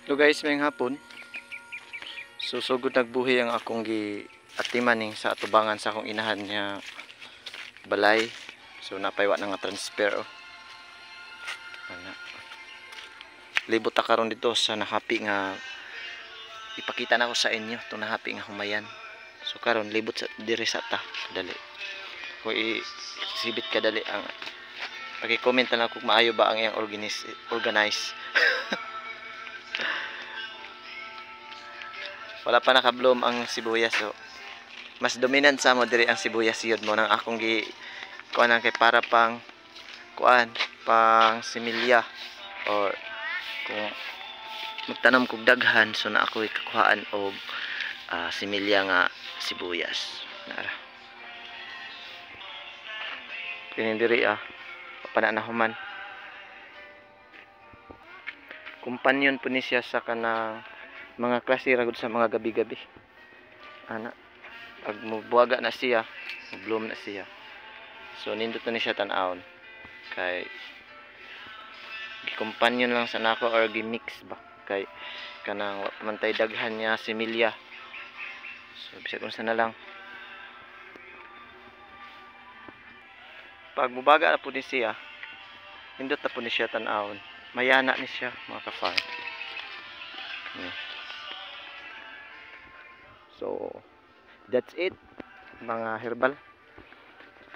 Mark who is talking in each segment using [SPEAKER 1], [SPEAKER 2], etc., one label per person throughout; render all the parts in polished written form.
[SPEAKER 1] Hello guys, mayang hapon. Susugod nagbuhi ang akong atiman sa atubangan sa akong inahan niya balay. So napaywa na nga transfer oh. Ana. Libot ta karon dito sa nahapi nga ipakita na ko sa inyo itong nahapi nga humayan. So karon libot sa diri sa ta dali. Ko isibit ka dali ang paki-comment na lang kung maayo ba ang iyang organize. Wala pa naka-bloom ang sibuyas so mas dominant sa mo diri ang sibuyas yun mo nang akong kuan kay para pang kuan pang similya or kung magtanom kog daghan so na ako ikakuhaan og similya nga sibuyas nara kini diri pananahuman kumpanyon po ni siya sa kanang mga klase ragod sa mga gabi-gabi ana pag mubuaga na siya bloom na siya so nindot na ni siya tan-awon kay gikumpanyon lang sa nako or gimix ba kay kanang mantay daghan niya similya so bisag unsa na lang pag mubaga na po ni siya nindot na po ni siya tan-awon mayana ni siya mga ka-farm so that's it mga herbal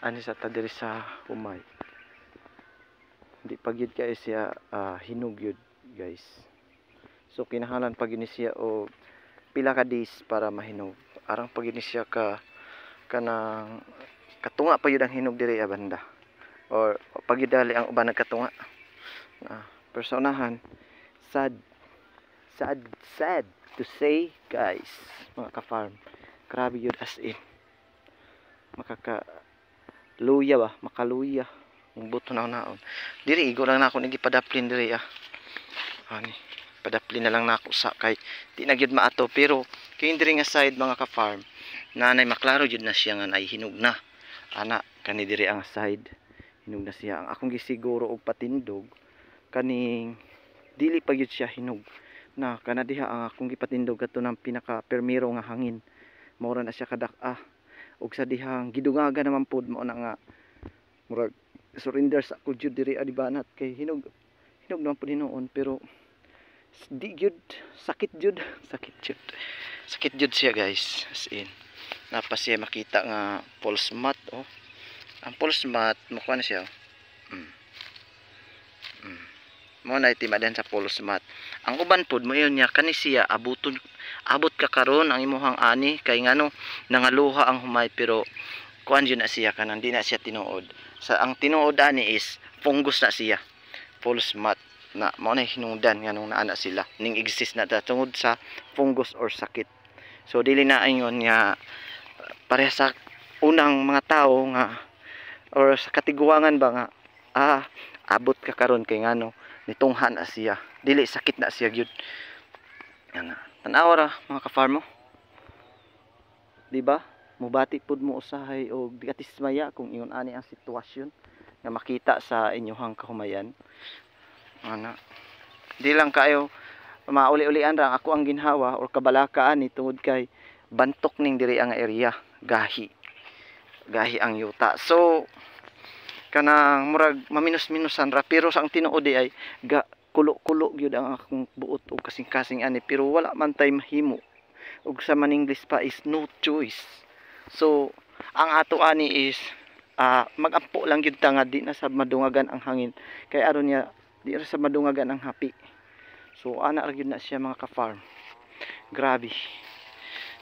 [SPEAKER 1] ani sa ta diri sa humay hindi pagyud kay siya hinog yun guys so kinahanglan pag ini siya o pila ka days para mahinog arang pag ini siya kanang katunga pa yun ang hinog diri banda or pag yun dali ang uban nagkatunga personahan sad to say guys mga ka-farm grabe yun as in makaluya makaluya ang buto na naon diri igo lang na ako nagipadaplin diri ani padaplin na lang na ako sa kay di na gyud maato pero kay diri nga side mga ka-farm nanay maklaro jud na siya nga nay hinog na ana kani diri ang side hinog na siya ang akong gisiguro og patindog kaning dili pa gyud siya hinog na kana diha ang akong gipatindog kadto ng pinaka permiro nga hangin mura na siya kadak-a ug sa dihang gidungaga naman pod mo na nga murag surrender sa ako jud diri adibanat kay hinog naman pod hinuon pero di jud sakit jud siya guys as in napa siya makita nga pulse mat ang pulse mat mukha na siya mo na itimadan sa pulse mat ang uban pod mo yun niya kani siya abot ka karon ang imuhang ani kay ngano nangaluha ang humay pero kuan yun na siya kanang di na siya tinuod sa ang tinuod ani is fungus na siya pulse mat na mo na hinungdan nganong naana sila ning exist na tungod sa fungus or sakit so dili na ayon nga pareha sa unang mga tao nga or sa katiguangan ba nga abot ka karon kay ngano nitunghan na siya dili sakit na siya gyud ana tan-aw ra mga ka-farm mo di ba mubati pud mo usahay og di katismaya kung ingon ani ang sitwasyon nga makita sa inyohang kahumayan ana di lang kayo mauli-ulian ra ako ang ginhawa or kabalakaan ni tungod kay bantok ning diri ang area gahi ang yuta so kanang murag maminus-minusan ra pero sa ang tinuod ay kulo-kulo gyud ang akong buot og kasing-kasing ani pero wala man tay mahimo ug sa man English pa is no choice so ang ato ani is magampo lang gyud ta nga di na sa madungagan ang hangin kay aron niya di ra sa madungagan ang hapi so ana ra gyud na siya mga ka-farm grabe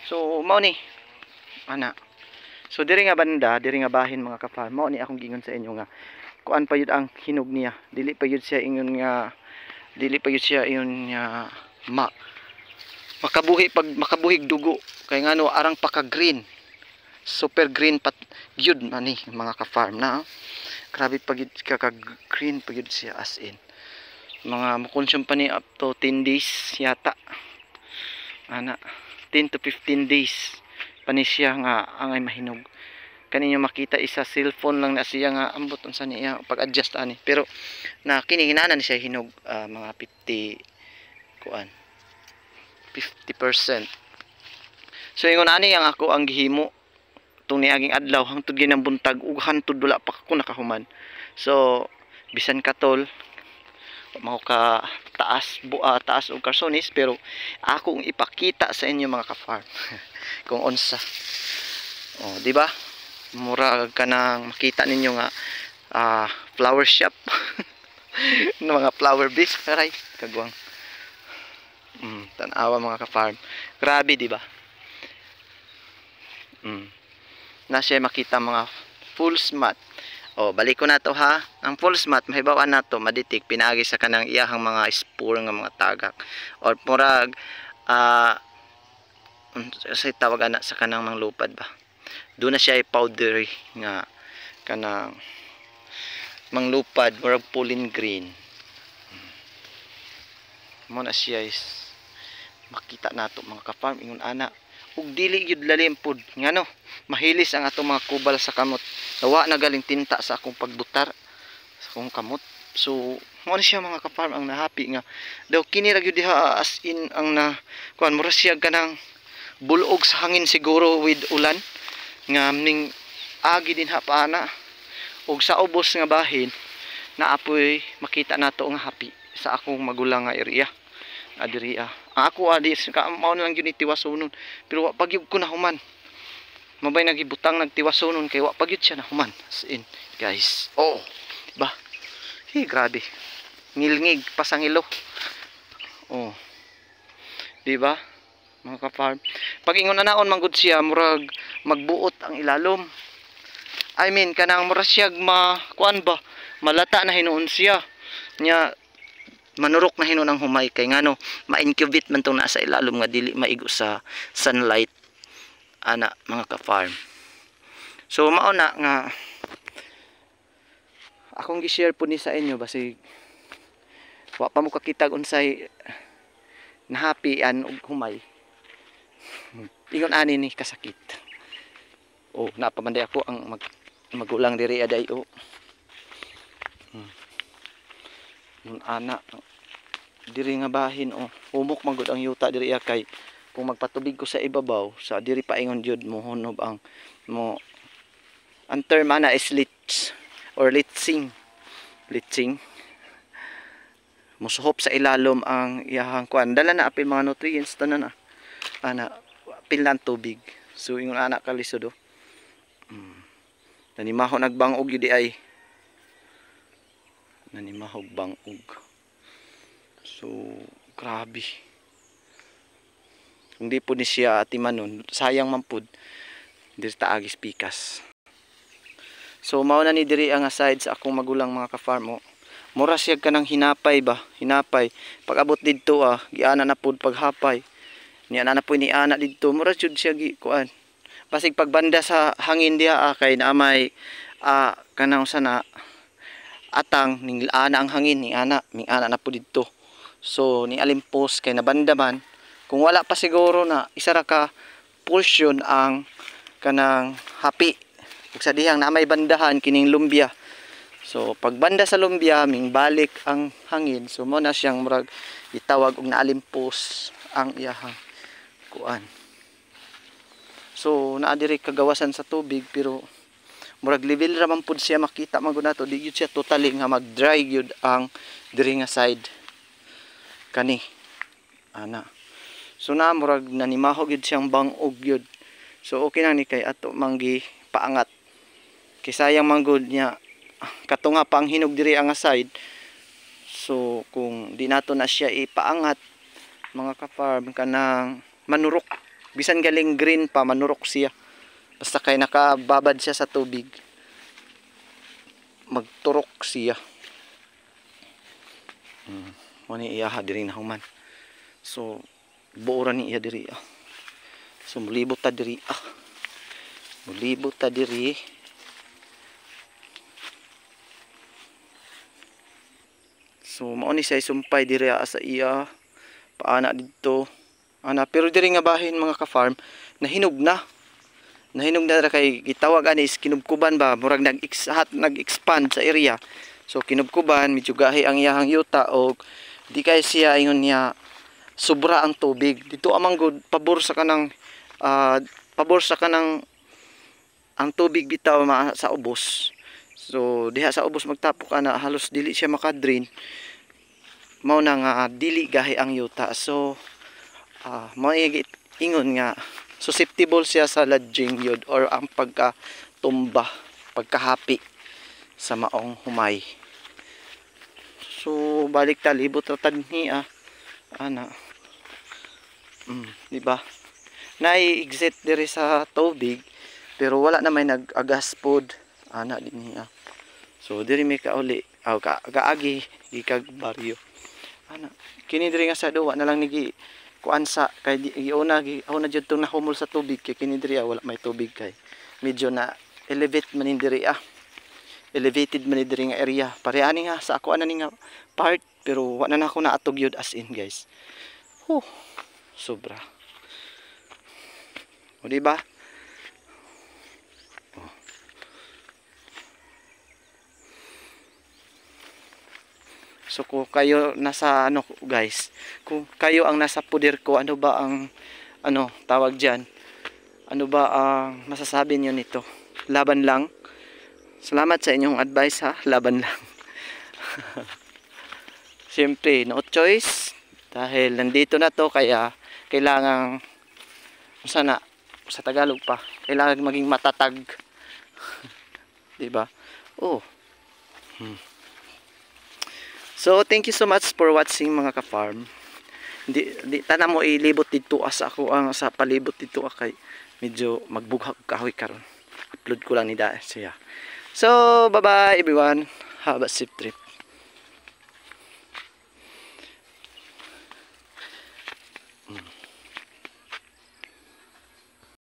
[SPEAKER 1] so mao ni ana so diri nga banda diri nga bahin mga ka-farm mao ni akong gingon sa inyo nga kuan pa yun ang hinog niya dili pa yun siya ingon nga makabuhig dugo kay ngano arang paka green super green pat gyud man ni mga ka-farm na grabe pag ka green pag yun siya as in mga makonsume pa ni up to 10 days yata ana 10 to 15 days pa ni siya nga angay mahinog kaninyo makita isa cellphone lang na siya nga ambot unsa niya pag-adjust ani pero na kini hinana ni siya hinog mga 50 kuan 50%. So ingon ani ang ako ang gihimo tong niaging adlaw hangtod ginang buntag ug hantod wala pa ako nakahuman. So bisan katol mao ka taas og karsonis, pero akong ipakita sa inyo mga ka-farm kung unsa. Oh, di ba? Mura ka nang makita ninyo nga flower shop ng mga flower base karay kagwang. Tanawa mga ka-farm. Grabe, di ba? Na siya makita mga full smut. O, balik ko na to ha. Ang full smut, mahibawan na to, maditik, pinaagi sa kanang iyahang mga spore nga mga tagak. O, murag, sa tawagan na sa kanang manglupad ba. Doon na siya powdery nga kanang manglupad, murag pollen green. Muna siya is makita na to mga ka-farm, ingon ana. Ug dili gyud lalim pod ngano mahilis ang atong mga kubal sa kamot, nawa na galing tinta sa akong pagbutar sa akong kamot. So mo siya mga ka-farm ang nahapi nga daw kini ra gyud diha as in ang na kuan mura siya kanang bulog sa hangin siguro with ulan nga ning agi din ha paana ug sa ubos nga bahin na apoy makita nato nga hapi sa akong magulang nga area adiri ako adis ka mao na lang gyud tiwasonon, pero wa pagyud ko na human. Mabay nagibutang nagtiwasonon kay wa pagyud siya na human. As in, guys. Oh, ba? Grabe. Ngilngig pasangilo. Oh. Di ba? Mga ka-farm. Pag ingon na naon manggod siya murag magbuot ang ilalom. I mean kanang murag siya kuan ba? Malata na hinuon siya. Nya manurok na hinon ang humay kay ngano ma-incubate man tong nasa ilalom nga dili maigo sa sunlight ana mga ka-farm. So mao na nga akong gi-share po ni sa inyo basig wa pa mo kakitag unsay nahapian og humay. Ingon ani ni kasakit. Oh, napamanday ako ang magulang diri aday oh. Nun ana diri nga bahin oh humok magud ang yuta diri kay kung magpatubig ko sa ibabaw sa diri paingon jud mo hunob ang mo ang term ana is leach or leaching musuhop sa ilalom ang iyahang kuan dala na apil mga nutrients tanan ana apil lang tubig. So ingon ana kalisod oh nanimaho nagbangog yun di ay nanimahog bangog. So grabe kung di po ni siya atimanon sayang man pud diri ta agis pikas. So mao na ni diri ang aside sa akong magulang mga ka-farm mura siya kanang hinapay ba hinapay pag abot didto giana na pud paghapay ni ana na po ni ana didto mura jud siya gi kuan basig pagbanda sa hangin diha kay naamay kanang sana atang ning ana ang hangin ni ana na po didto. So ni alimpos kay nabanda man kung wala pa siguro na isa ra ka portion ang kanang hapi ug sa dihang na may bandahan kining lumbia. So pagbanda sa lumbia ming balik ang hangin so mo na siyang murag gitawag og naalimpos ang iyahang kuan. So naa diri kagawasan sa tubig pero murag level ra man pud siya makita man gud nato di gyud siya totally nga mag-dry gyud ang diri nga side kani ana. So na murag nanimahog gyud siyang bangog gyud. So okay na ni kay ato manggi paangat kay sayang man gud niya katunga pa ang hinog diri ang side. So kung di nato na siya ipaangat mga ka-farm kanang manurok bisan galing green pa manurok siya. Basta kay nakababad siya sa tubig magturok siya. Mani iyaha diri na human. So buoran ni iya diri So mulibot ta diri mulibot ta diri. So mao ni siya sumpay diri sa iya paana didto ana pero diri nga bahin mga ka-farm nahinog na kay gitawag ani is kinubkuban ba murag nag-expand sa area. So kinubkuban medyo gahi ang iyahang yuta og di kay siya ingon niya sobra ang tubig. Dito amang good pabor sa kanang pabor sa kanang ang tubig bitaw sa ubos. So diha sa ubos magtapok ana halos dili siya maka-drain. Mao na nga dili gahi ang yuta. So mao ingon nga susceptible siya sa lodging yod or ang pagkatumba, pagkahapi sa maong humay. So balik ta libot ra tadni ana. Di ba? Nai-exit diri sa tubig pero wala na may nag-agas pod ana dinhi. So diri may kauli kaagi gikag baryo. Ana kini diri nga sa duwa na lang nigi kuansa kay giuna jud tong nahumol sa tubig kay kini diri wala may tubig kay medyo na elevate man diri elevated man diri nga area pare ani nga sa ako ana ni nga part pero wala na ako naatog yun as in guys. Sobra o diba. So kung kayo nasa ano guys, kung kayo ang nasa puder ko, ano ba ang tawag diyan? Ano ba ang masasabi niyo nito? Laban lang. Salamat sa inyong advice laban lang. Siyempre, no choice dahil nandito na to kaya kailangan sana sa Tagalog pa, kailangan maging matatag. 'Di ba? So, thank you so much for watching mga ka-farm. Di tana mo ilibot dito as ako ang sa palibot dito kay medyo magbugha kahoy karon. Upload ko lang ni siya. So, bye-bye everyone. Have a safe trip.